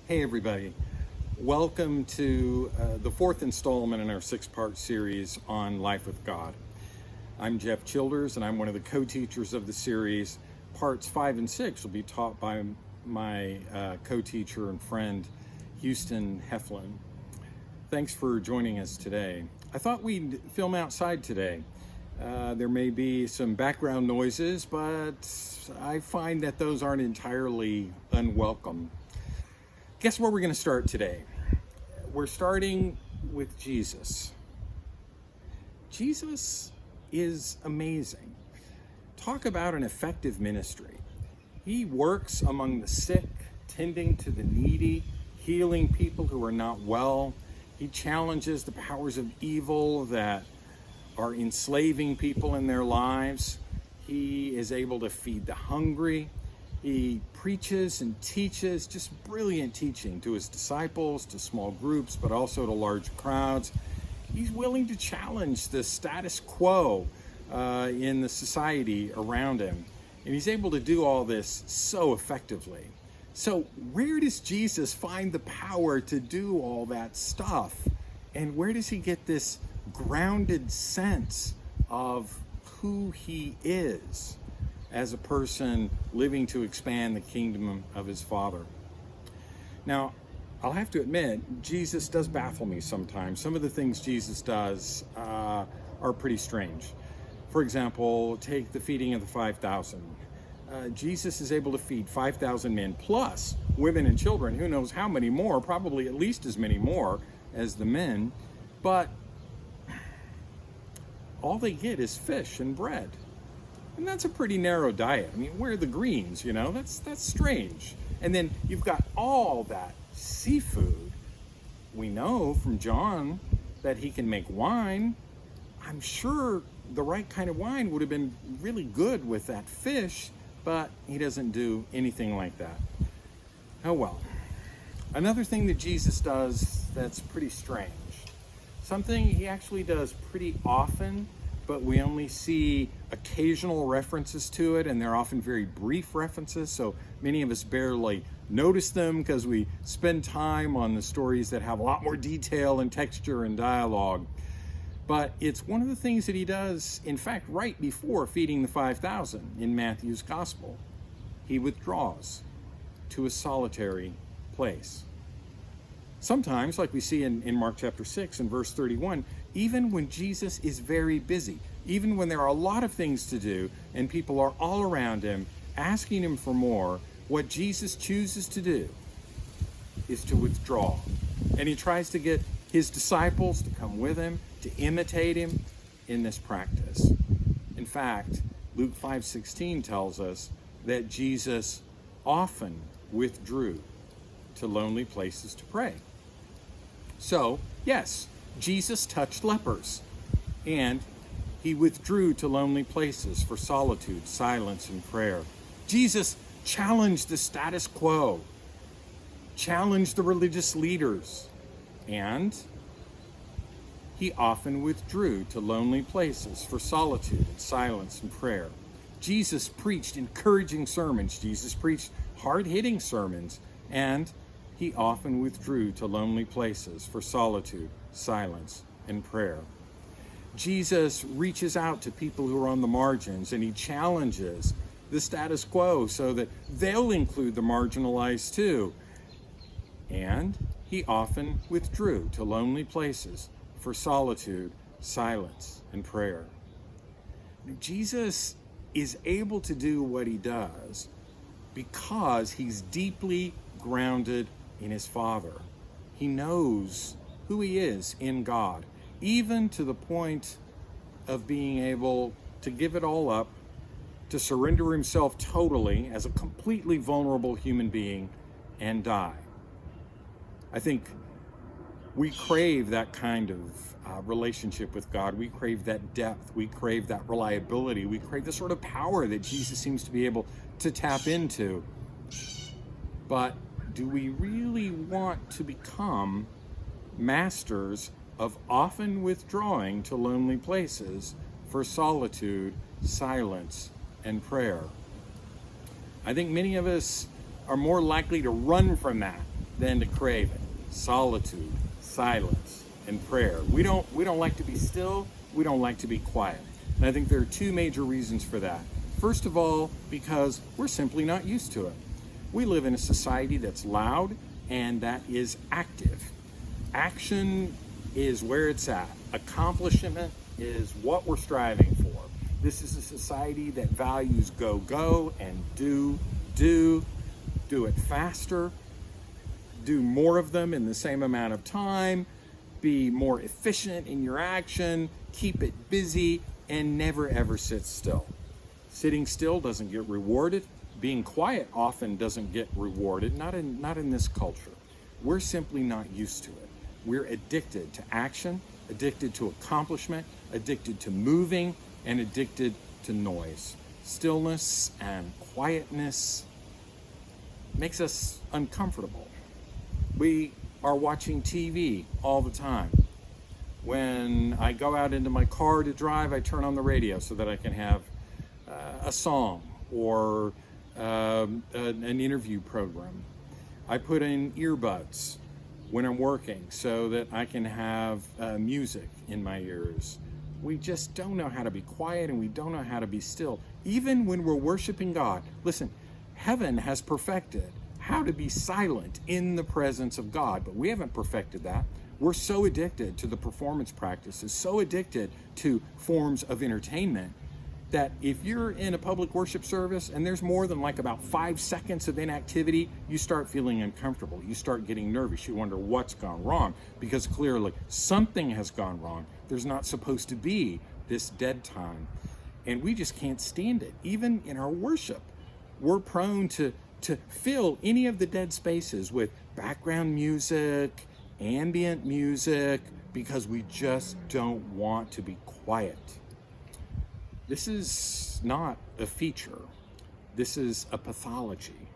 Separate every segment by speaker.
Speaker 1: Hey everybody, welcome to the fourth installment in our six-part series on Life with God. I'm Jeff Childers and I'm one of the co-teachers of the series. Parts 5 and 6 will be taught by my co-teacher and friend, Houston Heflin. Thanks for joining us today. I thought we'd film outside today. There may be some background noises, but I find that those aren't entirely unwelcome. Guess where we're going to start today? We're starting with Jesus. Jesus is amazing. Talk about an effective ministry. He works among the sick, tending to the needy, healing people who are not well. He challenges the powers of evil that are enslaving people in their lives. He is able to feed the hungry. He preaches and teaches, just brilliant teaching to his disciples, to small groups, but also to large crowds. He's willing to challenge the status quo in the society around him. And he's able to do all this so effectively. So where does Jesus find the power to do all that stuff? And where does he get this grounded sense of who he is as a person living to expand the kingdom of his Father? Now, I'll have to admit, Jesus does baffle me sometimes. Some of the things Jesus does are pretty strange. For example, take the feeding of the 5,000. Jesus is able to feed 5,000 men plus women and children. Who knows how many more, probably at least as many more as the men. But all they get is fish and bread. And that's a pretty narrow diet. I mean, where are the greens, you know? That's strange. And then you've got all that seafood. We know from John that he can make wine. I'm sure the right kind of wine would have been really good with that fish, but he doesn't do anything like that. Oh well. Another thing that Jesus does that's pretty strange. Something he actually does pretty often, but we only see occasional references to it, and they're often very brief references, so many of us barely notice them because we spend time on the stories that have a lot more detail and texture and dialogue. But it's one of the things that he does, in fact, right before feeding the 5,000 in Matthew's gospel. He withdraws to a solitary place. Sometimes, like we see in Mark chapter 6 and verse 31, even when Jesus is very busy, even when there are a lot of things to do and people are all around him asking him for more, what Jesus chooses to do is to withdraw. And he tries to get his disciples to come with him, to imitate him in this practice. In fact, Luke 5:16 tells us that Jesus often withdrew to lonely places to pray. So, yes, Jesus touched lepers, and he withdrew to lonely places for solitude, silence, and prayer. Jesus challenged the status quo, challenged the religious leaders, and he often withdrew to lonely places for solitude and silence and prayer. Jesus preached encouraging sermons. Jesus preached hard-hitting sermons, and he often withdrew to lonely places for solitude, silence, and prayer. Jesus reaches out to people who are on the margins, and he challenges the status quo so that they'll include the marginalized too. And he often withdrew to lonely places for solitude, silence, and prayer. Jesus is able to do what he does because he's deeply grounded in his Father. He knows who he is in God, even to the point of being able to give it all up, to surrender himself totally as a completely vulnerable human being and die. I think we crave that kind of relationship with God. We crave that depth. We crave that reliability. We crave the sort of power that Jesus seems to be able to tap into. But do we really want to become masters of often withdrawing to lonely places for solitude, silence, and prayer? I think many of us are more likely to run from that than to crave it. Solitude, silence, and prayer. We don't like to be still. We don't like to be quiet. And I think there are two major reasons for that. First of all, because we're simply not used to it. We live in a society that's loud and that is active. Action is where it's at. Accomplishment is what we're striving for. This is a society that values go and do it faster, do more of them in the same amount of time, be more efficient in your action, keep it busy, and never ever sit still. Sitting still doesn't get rewarded. Being quiet often doesn't get rewarded, not in this culture. We're simply not used to it. We're addicted to action, addicted to accomplishment, addicted to moving, and addicted to noise. Stillness and quietness makes us uncomfortable. We are watching TV all the time. When I go out into my car to drive, I turn on the radio so that I can have a song or an interview program. I put in earbuds when I'm working so that I can have music in my ears. We just don't know how to be quiet, and we don't know how to be still. Even when we're worshiping God, listen, heaven has perfected how to be silent in the presence of God, but we haven't perfected that. We're so addicted to the performance practices, so addicted to forms of entertainment, that if you're in a public worship service and there's more than like about 5 seconds of inactivity, you start feeling uncomfortable. You start getting nervous. You wonder what's gone wrong, because clearly something has gone wrong. There's not supposed to be this dead time. And we just can't stand it. Even in our worship, we're prone to fill any of the dead spaces with background music, ambient music, because we just don't want to be quiet. This is not a feature. This is a pathology.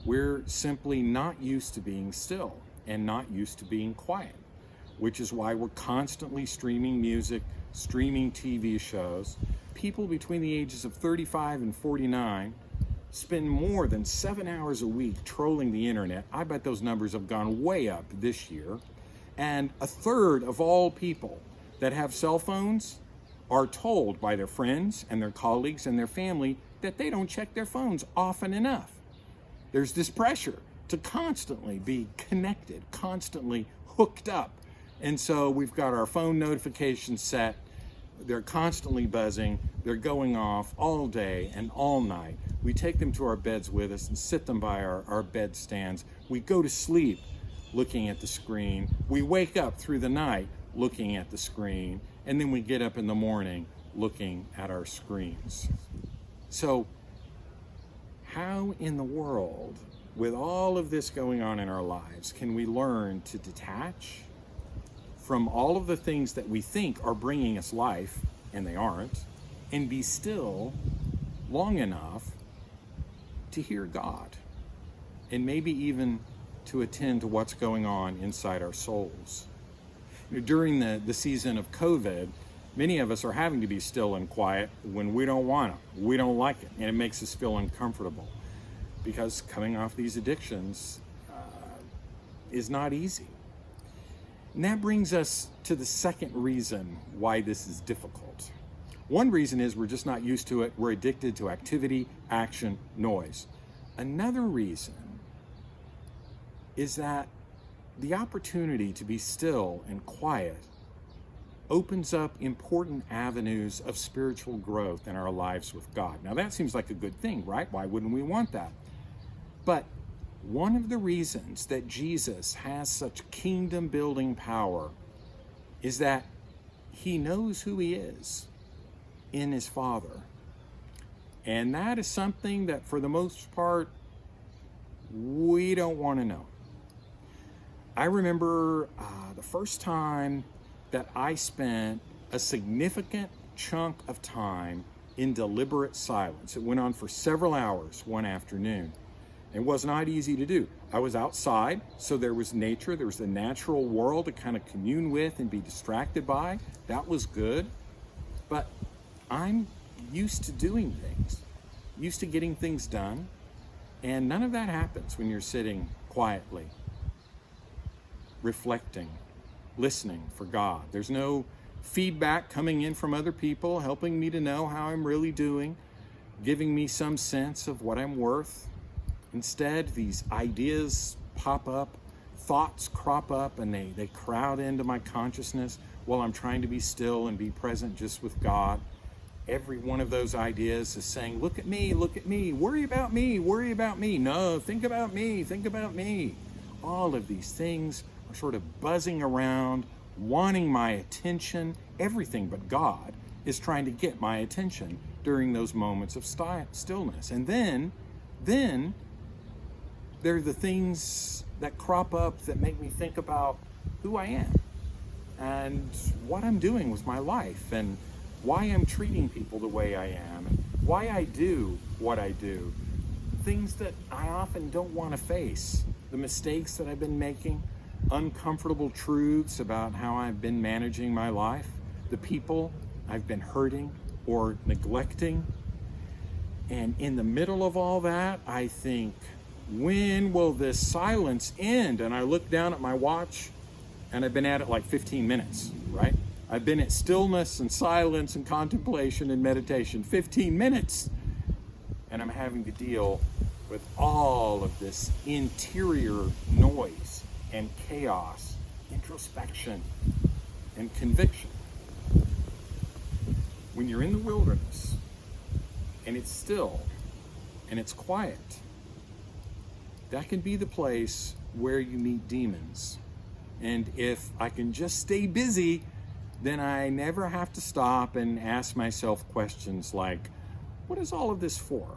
Speaker 1: We're simply not used to being still and not used to being quiet, which is why we're constantly streaming music, streaming TV shows. People between the ages of 35 and 49 spend more than 7 hours a week trolling the internet. I bet those numbers have gone way up this year. And a third of all people that have cell phones are told by their friends and their colleagues and their family that they don't check their phones often enough. There's this pressure to constantly be connected, constantly hooked up. And so we've got our phone notifications set. They're constantly buzzing. They're going off all day and all night. We take them to our beds with us and sit them by our bed stands. We go to sleep looking at the screen. We wake up through the night looking at the screen. And then we get up in the morning looking at our screens. So how in the world, with all of this going on in our lives, can we learn to detach from all of the things that we think are bringing us life, and they aren't, and be still long enough to hear God, and maybe even to attend to what's going on inside our souls? During the season of COVID, many of us are having to be still and quiet when we don't want to. We don't like it, and it makes us feel uncomfortable, because coming off these addictions is not easy. And that brings us to the second reason why this is difficult. One reason is we're just not used to it. We're addicted to activity, action, noise. Another reason is that the opportunity to be still and quiet opens up important avenues of spiritual growth in our lives with God. Now that seems like a good thing, right? Why wouldn't we want that? But one of the reasons that Jesus has such kingdom building power is that he knows who he is in his Father. And that is something that for the most part, we don't want to know. I remember the first time that I spent a significant chunk of time in deliberate silence. It went on for several hours one afternoon. It was not easy to do. I was outside, so there was nature, there was the natural world to kind of commune with and be distracted by. That was good. But I'm used to doing things, used to getting things done, and none of that happens when you're sitting quietly reflecting, listening for God. There's no feedback coming in from other people, helping me to know how I'm really doing, giving me some sense of what I'm worth. Instead, these ideas pop up, thoughts crop up, and they crowd into my consciousness while I'm trying to be still and be present just with God. Every one of those ideas is saying, look at me, worry about me, worry about me. No, think about me, think about me. All of these things are sort of buzzing around, wanting my attention. Everything but God is trying to get my attention during those moments of stillness. And then there are the things that crop up that make me think about who I am and what I'm doing with my life and why I'm treating people the way I am and why I do what I do. Things that I often don't want to face, the mistakes that I've been making, uncomfortable truths about how I've been managing my life, the people I've been hurting or neglecting. And in the middle of all that, I think, when will this silence end? And I look down at my watch, and I've been at it like 15 minutes, right? I've been at stillness and silence and contemplation and meditation 15 minutes, and I'm having to deal with all of this interior noise and chaos, introspection and conviction. When you're in the wilderness and it's still and it's quiet, that can be the place where you meet demons. And if I can just stay busy, then I never have to stop and ask myself questions like, what is all of this for?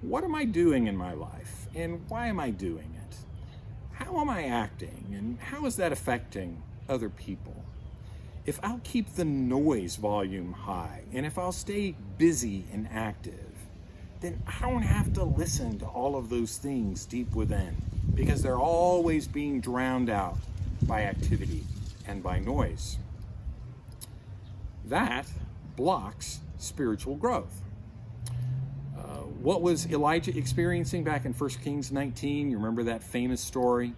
Speaker 1: What am I doing in my life? And why am I doing it? How am I acting? And how is that affecting other people? If I'll keep the noise volume high, and if I'll stay busy and active, then I don't have to listen to all of those things deep within, because they're always being drowned out by activity and by noise. That blocks spiritual growth. What was Elijah experiencing back in 1 Kings 19? You remember that famous story?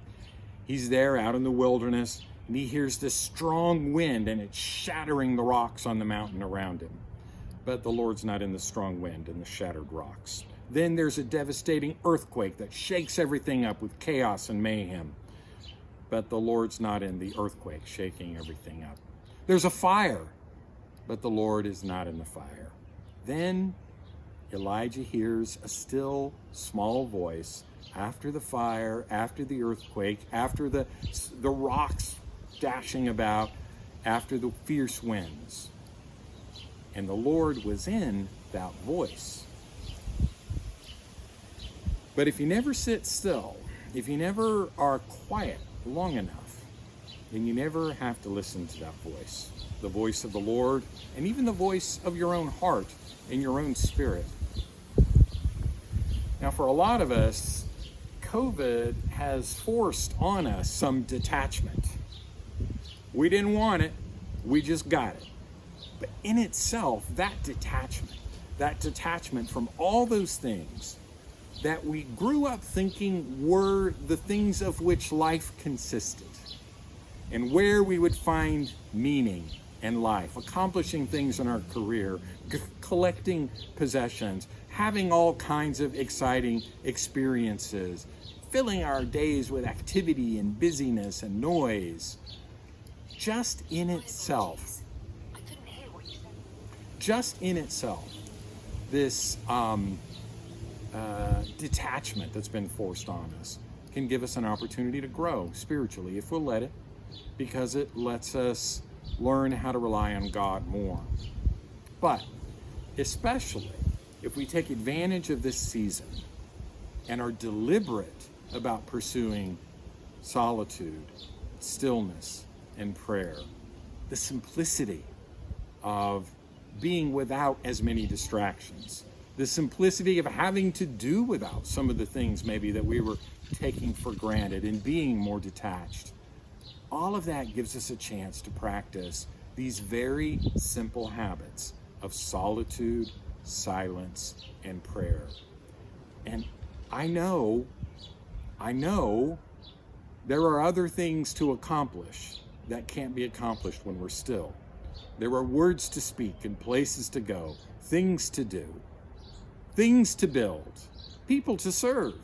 Speaker 1: He's there out in the wilderness, and he hears this strong wind, and it's shattering the rocks on the mountain around him. But the Lord's not in the strong wind and the shattered rocks. Then there's a devastating earthquake that shakes everything up with chaos and mayhem. But the Lord's not in the earthquake shaking everything up. There's a fire, but the Lord is not in the fire. Then Elijah hears a still, small voice after the fire, after the earthquake, after the rocks dashing about, after the fierce winds. And the Lord was in that voice. But if you never sit still, if you never are quiet long enough, then you never have to listen to that voice, the voice of the Lord, and even the voice of your own heart and your own spirit. Now, for a lot of us, COVID has forced on us some detachment. We didn't want it, we just got it. But in itself, that detachment from all those things that we grew up thinking were the things of which life consisted, and where we would find meaning in life, accomplishing things in our career, collecting possessions, having all kinds of exciting experiences, filling our days with activity and busyness and noise. Just in itself, this detachment that's been forced on us can give us an opportunity to grow spiritually if we'll let it, because it lets us learn how to rely on God more. But especially if we take advantage of this season and are deliberate about pursuing solitude, stillness, and prayer, the simplicity of being without as many distractions, the simplicity of having to do without some of the things maybe that we were taking for granted and being more detached. All of that gives us a chance to practice these very simple habits of solitude, silence, and prayer. And I know There are other things to accomplish that can't be accomplished when we're still. There are words to speak and places to go, things to do, things to build, people to serve.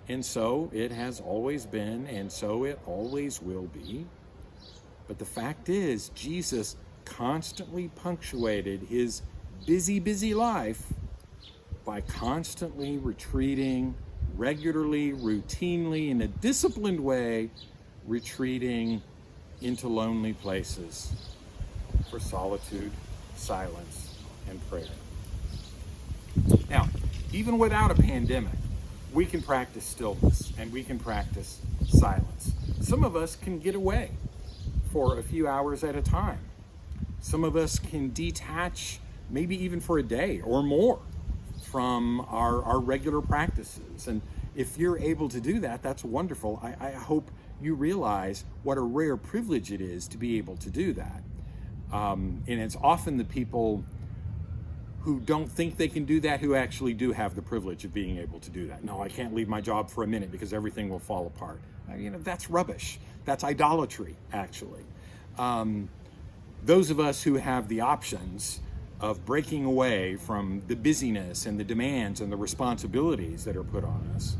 Speaker 1: And so it has always been, and so it always will be. But the fact is, Jesus constantly punctuated his busy, busy life by constantly retreating, regularly, routinely, in a disciplined way, retreating into lonely places for solitude, silence, and prayer. Now, even without a pandemic, we can practice stillness and we can practice silence. Some of us can get away for a few hours at a time. Some of us can detach, maybe even for a day or more, from our regular practices. And if you're able to do that, that's wonderful. I hope you realize what a rare privilege it is to be able to do that. And it's often the people who don't think they can do that who actually do have the privilege of being able to do that. No, I can't leave my job for a minute because everything will fall apart. That's rubbish. That's idolatry, actually. Those of us who have the options of breaking away from the busyness and the demands and the responsibilities that are put on us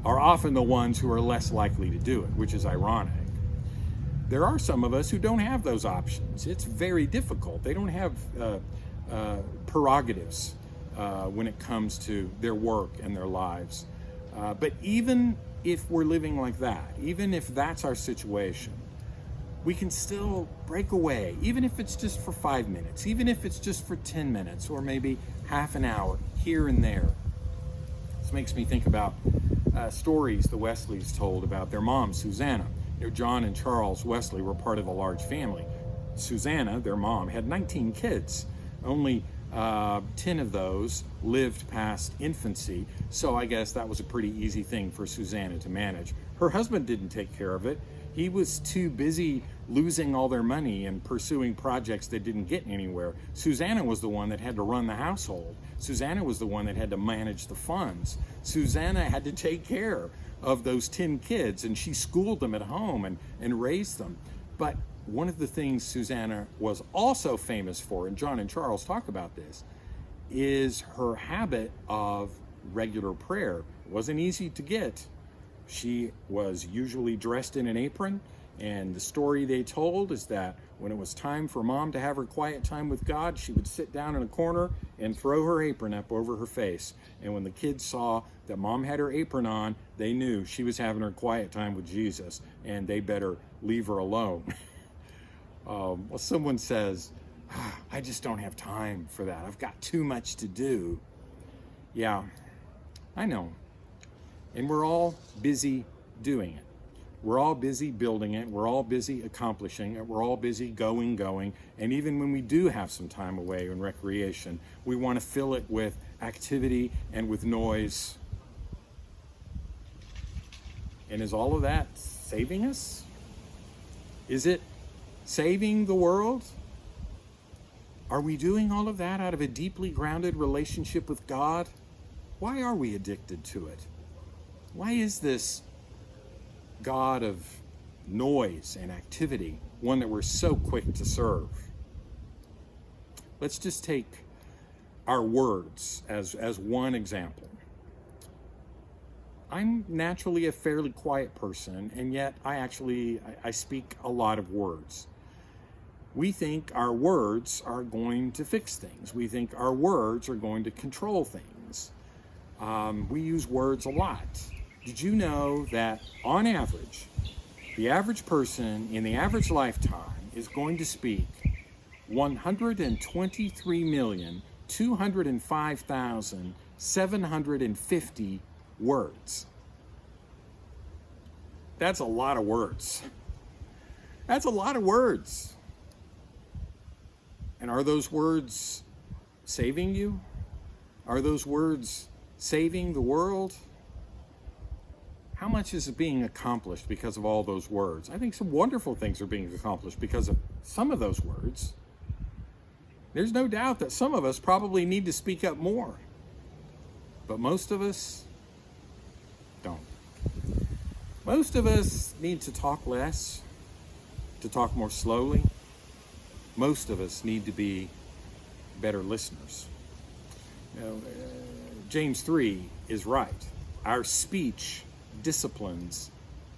Speaker 1: are often the ones who are less likely to do it, which is ironic. There are some of us who don't have those options. It's very difficult. They don't have prerogatives when it comes to their work and their lives. But even if we're living like that, even if that's our situation, we can still break away, even if it's just for 5 minutes, even if it's just for 10 minutes, or maybe half an hour here and there. This makes me think about stories the Wesleys told about their mom, Susanna. John and Charles Wesley were part of a large family. Susanna, their mom, had 19 kids. Only 10 of those lived past infancy, so I guess that was a pretty easy thing for Susanna to manage. Her husband didn't take care of it. He was too busy losing all their money and pursuing projects that didn't get anywhere. Susanna was the one that had to run the household. Susanna was the one that had to manage the funds. Susanna had to take care of those 10 kids, and she schooled them at home and raised them. But one of the things Susanna was also famous for, and John and Charles talk about this, is her habit of regular prayer. It wasn't easy to get. She was usually dressed in an apron, and the story they told is that when it was time for mom to have her quiet time with God, she would sit down in a corner and throw her apron up over her face. And when the kids saw that mom had her apron on, they knew she was having her quiet time with Jesus, and they better leave her alone. Well, someone says, I just don't have time for that. I've got too much to do. Yeah, I know. And we're all busy doing it. We're all busy building it. We're all busy accomplishing it. We're all busy going. And even when we do have some time away in recreation, we want to fill it with activity and with noise. And is all of that saving us? Is it saving the world? Are we doing all of that out of a deeply grounded relationship with God? Why are we addicted to it? Why is this God of noise and activity one that we're so quick to serve? Let's just take our words as one example. I'm naturally a fairly quiet person, and yet I speak a lot of words. We think our words are going to fix things. We think our words are going to control things. We use words a lot. Did you know that on average, the average person in the average lifetime is going to speak 123,205,750 words? That's a lot of words. That's a lot of words. And are those words saving you? Are those words saving the world? How much is being accomplished because of all those words? I think some wonderful things are being accomplished because of some of those words. There's no doubt that some of us probably need to speak up more, but most of us don't. Most of us need to talk less, to talk more slowly. Most of us need to be better listeners. James 3 is right. Our speech disciplines,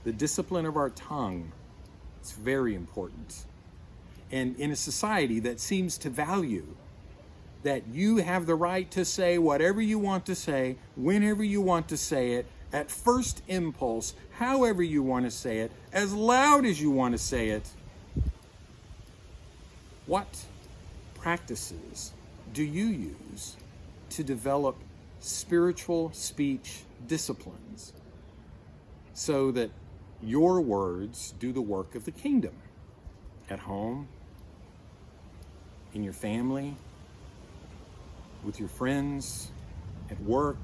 Speaker 1: the discipline of our tongue. It's very important. And in a society that seems to value that you have the right to say whatever you want to say, whenever you want to say it, at first impulse, however you want to say it, as loud as you want to say it, what practices do you use to develop spiritual speech disciplines so that your words do the work of the kingdom at home, in your family, with your friends, at work?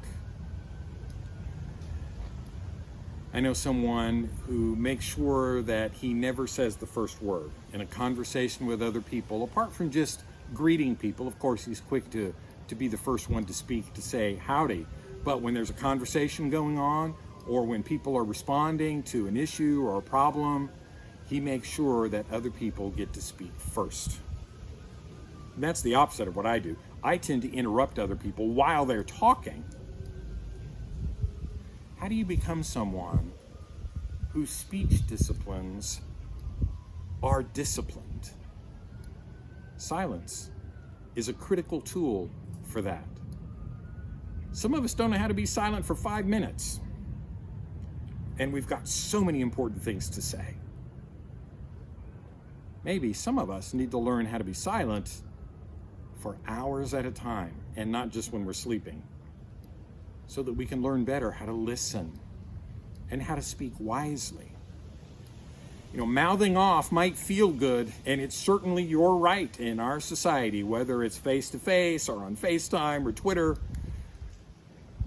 Speaker 1: I know someone who makes sure that he never says the first word in a conversation with other people, apart from just greeting people. Of course, he's quick to be the first one to speak, to say howdy. But when there's a conversation going on, or when people are responding to an issue or a problem, he makes sure that other people get to speak first. And that's the opposite of what I do. I tend to interrupt other people while they're talking. How do you become someone whose speech disciplines are disciplined? Silence is a critical tool for that. Some of us don't know how to be silent for 5 minutes, and we've got so many important things to say. Maybe some of us need to learn how to be silent for hours at a time, and not just when we're sleeping, so that we can learn better how to listen and how to speak wisely. Mouthing off might feel good, and it's certainly your right in our society, whether it's face-to-face or on FaceTime or Twitter,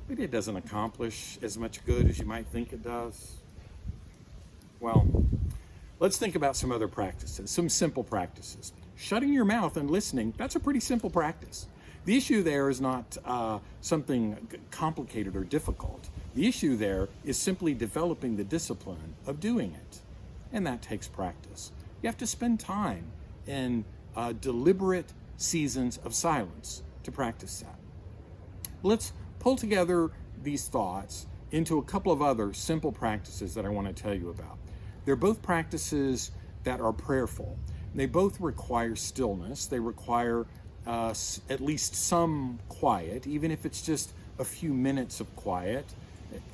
Speaker 1: but it doesn't accomplish as much good as you might think it does. Well, let's think about some other practices, some simple practices. Shutting your mouth and listening, that's a pretty simple practice. The issue there is not something complicated or difficult. The issue there is simply developing the discipline of doing it. And that takes practice. You have to spend time in deliberate seasons of silence to practice that. Let's pull together these thoughts into a couple of other simple practices that I want to tell you about. They're both practices that are prayerful. They both require stillness. They require at least some quiet, even if it's just a few minutes of quiet.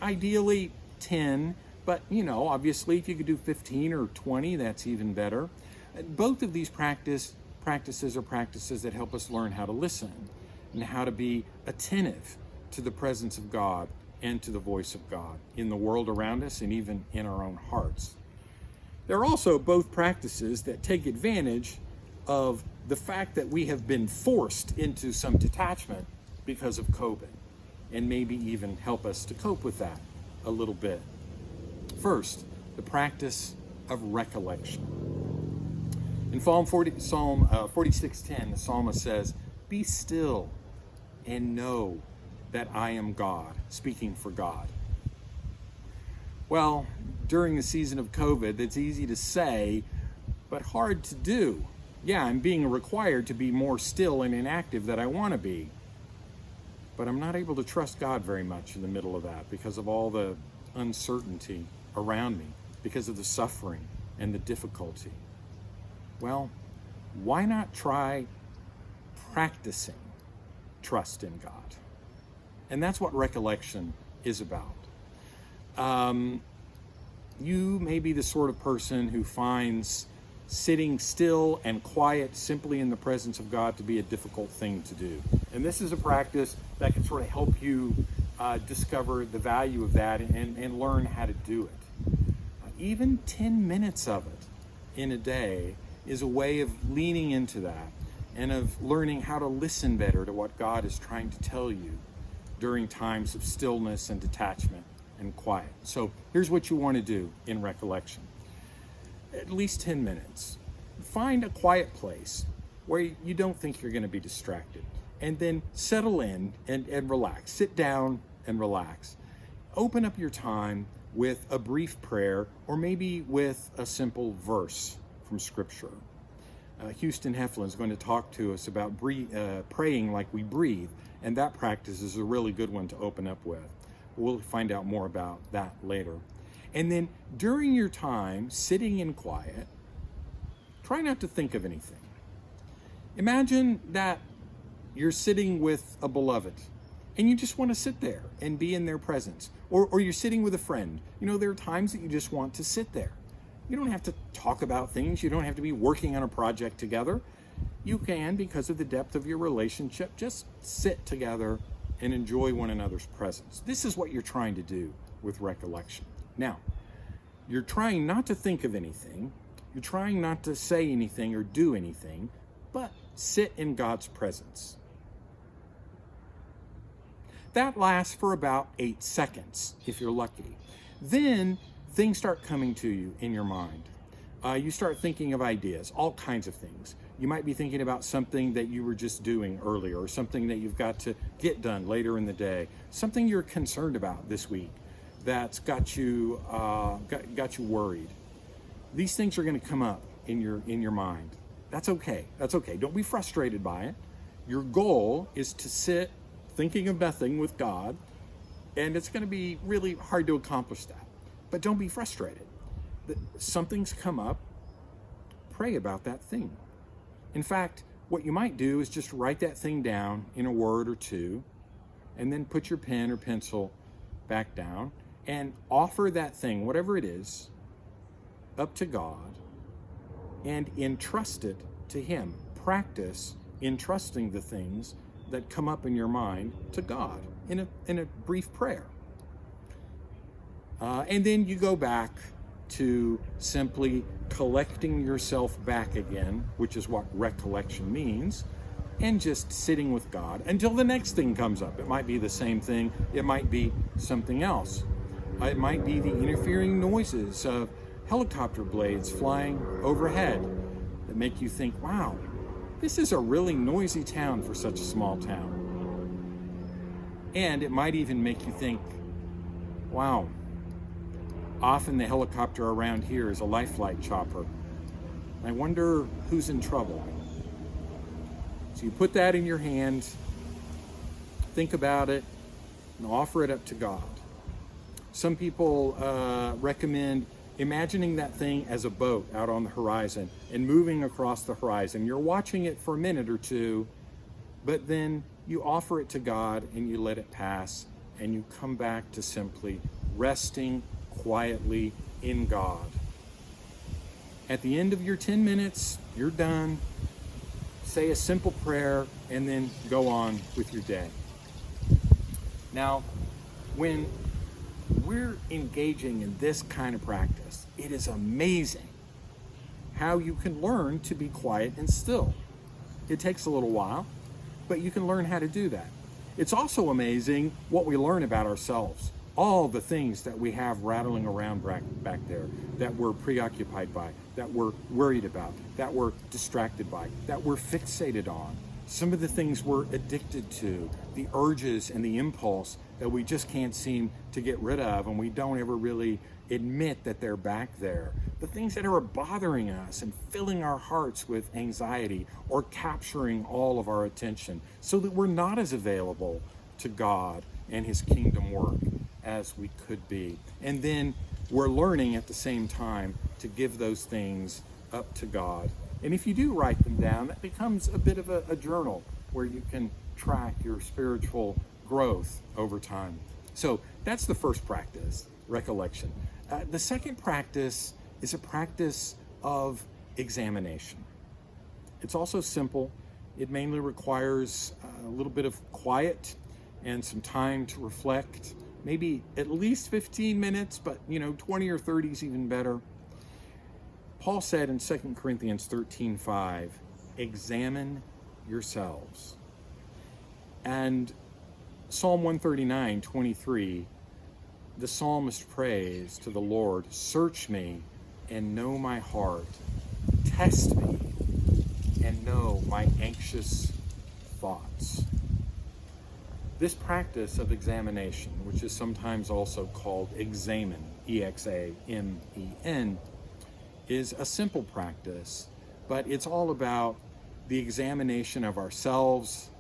Speaker 1: Ideally 10, but obviously if you could do 15 or 20, that's even better. Both of these practices are practices that help us learn how to listen and how to be attentive to the presence of God and to the voice of God in the world around us and even in our own hearts. They're also both practices that take advantage of the fact that we have been forced into some detachment because of COVID, and maybe even help us to cope with that a little bit. First, the of recollection. In Psalm 46:10, the psalmist says, "Be still and know that I am God," speaking for God. Well, during the season of COVID, that's easy to say, but hard to do. Yeah, I'm being required to be more still and inactive than I want to be. But I'm not able to trust God very much in the middle of that because of all the uncertainty around me, because of the suffering and the difficulty. Well, why not try practicing trust in God? And that's what recollection is about. You may be the sort of person who finds sitting still and quiet simply in the presence of God to be a difficult thing to do. And this is a practice that can sort of help you discover the value of that and learn how to do it. Even 10 minutes of it in a day is a way of leaning into that and of learning how to listen better to what God is trying to tell you during times of stillness and detachment and quiet. So here's what you want to do in recollection. At least 10 minutes. Find a quiet place where you don't think you're going to be distracted, and then settle in and relax. Sit down and relax. Open up your time with a brief prayer or maybe with a simple verse from Scripture. Houston Heflin is going to talk to us about praying like we breathe, and that practice is a really good one to open up with. We'll find out more about that later. And then during your time sitting in quiet, try not to think of anything. Imagine that you're sitting with a beloved and you just want to sit there and be in their presence. Or you're sitting with a friend. You know, there are times that you just want to sit there. You don't have to talk about things. You don't have to be working on a project together. You can, because of the depth of your relationship, just sit together and enjoy one another's presence. This is what you're trying to do with recollection. Now, you're trying not to think of anything. You're trying not to say anything or do anything, but sit in God's presence. That lasts for about 8 seconds, if you're lucky. Then things start coming to you in your mind. You start thinking of ideas, all kinds of things. You might be thinking about something that you were just doing earlier, or something that you've got to get done later in the day, something you're concerned about this week that's got you worried. These things are going to come up in your mind. That's okay. That's okay. Don't be frustrated by it. Your goal is to sit thinking of nothing with God, and it's going to be really hard to accomplish that. But don't be frustrated. Something's come up, pray about that thing. In fact, what you might do is just write that thing down in a word or two, and then put your pen or pencil back down and offer that thing, whatever it is, up to God and entrust it to Him. Practice entrusting the things that come up in your mind to God in a brief prayer. And then you go back to simply collecting yourself back again, which is what recollection means, and just sitting with God until the next thing comes up. It might be the same thing. It might be something else. It might be the interfering noises of helicopter blades flying overhead that make you think, wow, this is a really noisy town for such a small town. And it might even make you think, wow, often the helicopter around here is a life flight chopper. I wonder who's in trouble. So you put that in your hand, think about it, and offer it up to God. Some people recommend imagining that thing as a boat out on the horizon and moving across the horizon. You're watching it for a minute or two, but then you offer it to God and you let it pass, and you come back to simply resting quietly in God. At the end of your 10 minutes, you're done. Say a simple prayer and then go on with your day. Now, when we're engaging in this kind of practice, it is amazing how you can learn to be quiet and still. It takes a little while, but you can learn how to do that. It's also amazing what we learn about ourselves. All the things that we have rattling around back there that we're preoccupied by, that we're worried about, that we're distracted by, that we're fixated on. Some of the things we're addicted to, the urges and the impulse that we just can't seem to get rid of, and we don't ever really admit that they're back there. The things that are bothering us and filling our hearts with anxiety or capturing all of our attention so that we're not as available to God and His kingdom work as we could be. And then we're learning at the same time to give those things up to God. And if you do write them down, that becomes a bit of a journal where you can track your spiritual growth over time. So that's the first practice, recollection. The second practice is a practice of examination. It's also simple. It mainly requires a little bit of quiet and some time to reflect, maybe at least 15 minutes, but 20 or 30 is even better. Paul said in 2 Corinthians 13:5, examine yourselves. And Psalm 139:23, the psalmist prays to the Lord, search me and know my heart. Test me and know my anxious thoughts. This practice of examination, which is sometimes also called examen, Examen, is a simple practice, but it's all about the examination of ourselves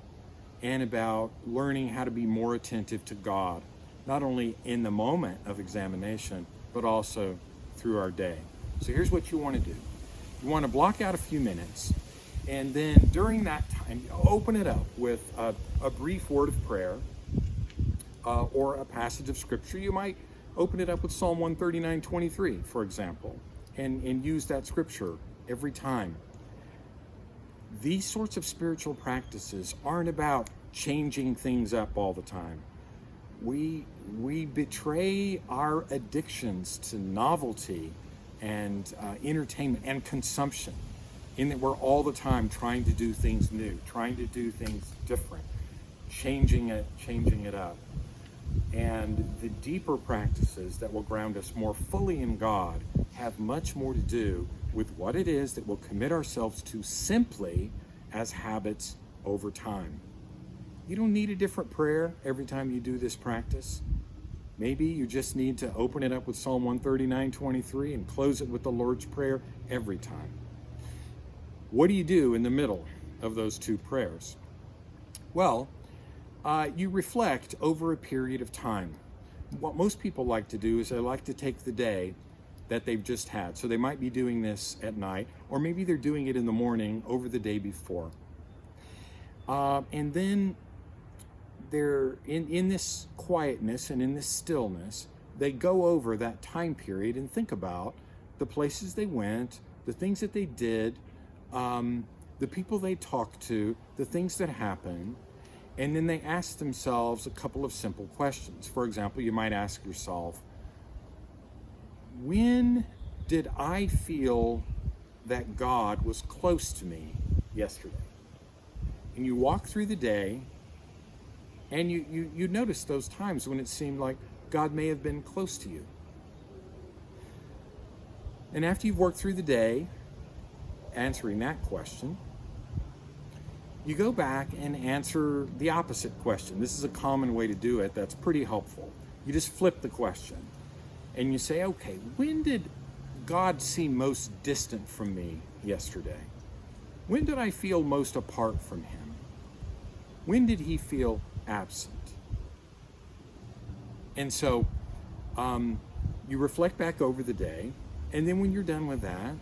Speaker 1: and about learning how to be more attentive to God, not only in the moment of examination, but also through our day. So here's what you want to do. You want to block out a few minutes, and then during that time, open it up with a brief word of prayer or a passage of scripture. You might open it up with Psalm 139:23, for example, and use that scripture every time. These sorts of spiritual practices aren't about changing things up all the time. We betray our addictions to novelty and entertainment and consumption, in that we're all the time trying to do things new, trying to do things different, changing it up. And the deeper practices that will ground us more fully in God have much more to do with what it is that we'll commit ourselves to simply as habits over time. You don't need a different prayer every time you do this practice. Maybe you just need to open it up with Psalm 139:23 and close it with the Lord's Prayer every time. What do you do in the middle of those two prayers? Well, you reflect over a period of time. What most people like to do is they like to take the day that they've just had. So they might be doing this at night, or maybe they're doing it in the morning over the day before. And then they're in this quietness and in this stillness, they go over that time period and think about the places they went, the things that they did, the people they talked to, the things that happened. And then they ask themselves a couple of simple questions. For example, you might ask yourself, when did I feel that God was close to me yesterday? And you walk through the day, and you notice those times when it seemed like God may have been close to you. And after you've worked through the day answering that question, you go back and answer the opposite question. This is a common way to do it that's pretty helpful. You just flip the question and you say, okay, when did God seem most distant from me yesterday? When did I feel most apart from him? When did he feel absent? And so you reflect back over the day, and then when you're done with that,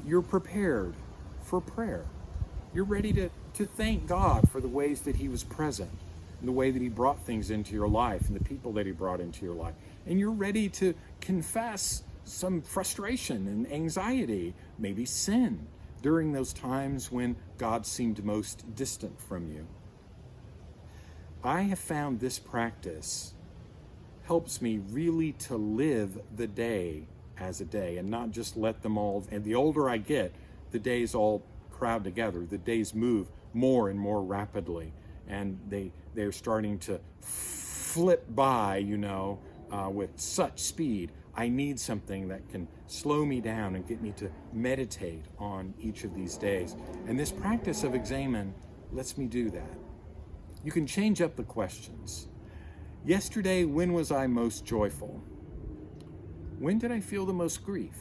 Speaker 1: you're prepared for prayer. You're ready to thank God for the ways that he was present, and the way that he brought things into your life, and the people that he brought into your life. And you're ready to confess some frustration and anxiety, maybe sin, during those times when God seemed most distant from you. I have found this practice helps me really to live the day as a day and not just let them all, and the older I get, the days all crowd together, the days move more and more rapidly, and they're starting to flip by, with such speed. I need something that can slow me down and get me to meditate on each of these days. And this practice of examen lets me do that. You can change up the questions. Yesterday, when was I most joyful? When did I feel the most grief?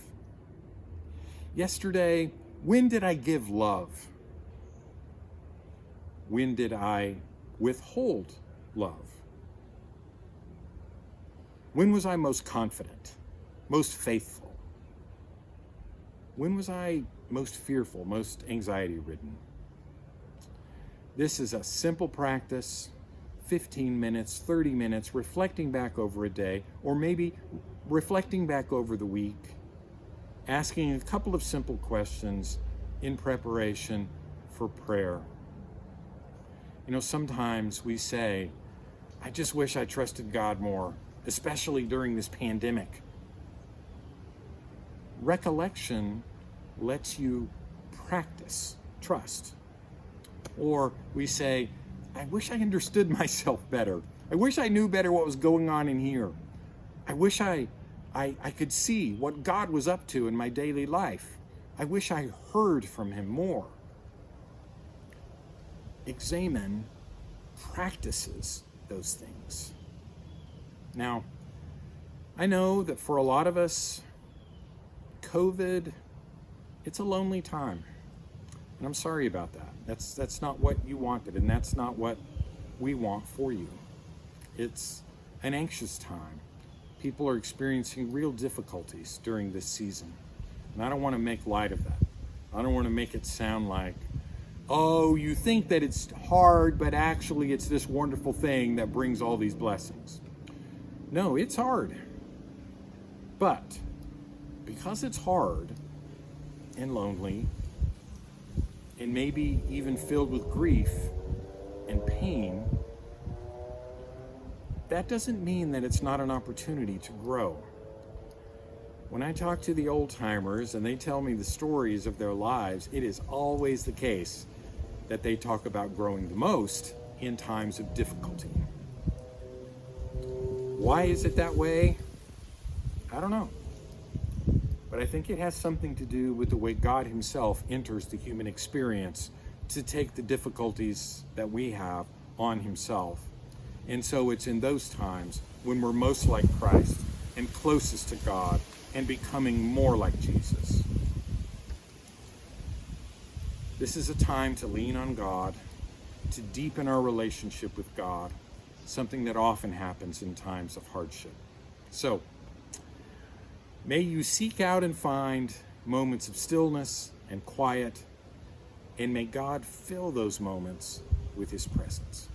Speaker 1: Yesterday, when did I give love? When did I withhold love? When was I most confident, most faithful? When was I most fearful, most anxiety-ridden? This is a simple practice, 15 minutes, 30 minutes, reflecting back over a day, or maybe reflecting back over the week, asking a couple of simple questions in preparation for prayer. Sometimes we say, I just wish I trusted God more, especially during this pandemic. Recollection lets you practice trust. Or we say, I wish I understood myself better. I wish I knew better what was going on in here. I wish I could see what God was up to in my daily life. I wish I heard from him more. Examen practices those things. Now, I know that for a lot of us, COVID, it's a lonely time. And I'm sorry about that. That's not what you wanted, and that's not what we want for you. It's an anxious time. People are experiencing real difficulties during this season. And I don't want to make light of that. I don't want to make it sound like, oh, you think that it's hard, but actually it's this wonderful thing that brings all these blessings. No, it's hard. But because it's hard and lonely, and maybe even filled with grief and pain, that doesn't mean that it's not an opportunity to grow. When I talk to the old timers and they tell me the stories of their lives, it is always the case that they talk about growing the most in times of difficulty. Why is it that way? I don't know. But I think it has something to do with the way God himself enters the human experience to take the difficulties that we have on himself. And so it's in those times when we're most like Christ and closest to God and becoming more like Jesus. This is a time to lean on God, to deepen our relationship with God, something that often happens in times of hardship. So, may you seek out and find moments of stillness and quiet, and may God fill those moments with his presence.